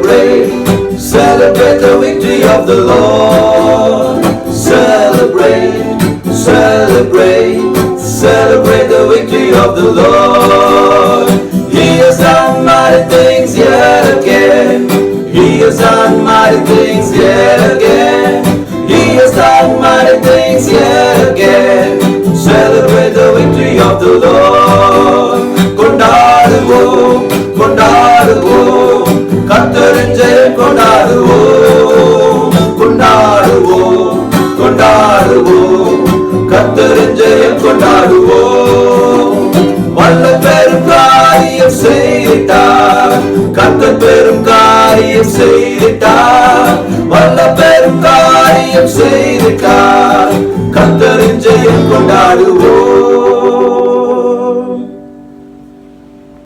celebrate, celebrate the victory of the Lord. Celebrate, celebrate, celebrate the victory of the Lord. He has done mighty things yet again. He has done mighty things yet again. He has done mighty things yet again. Celebrate the victory of the Lord. கொண்டாடுவோம், கொண்டாடுவோம், கர்த்தரின் ஜெயம் கொண்டாடுவோம். கொண்டாடுவோம், கொண்டாடுவோம், கர்த்தரின் ஜெயம் கொண்டாடுவோம். வல்ல பெரும் காரியம் செய்திட்டார், கர்த்தர் பெரும் காரியம் செய்திட்டார். வல்ல பெரும் காரியம் செய்திட்டார், கர்த்தரின் ஜெயம் கொண்டாடுவோம்.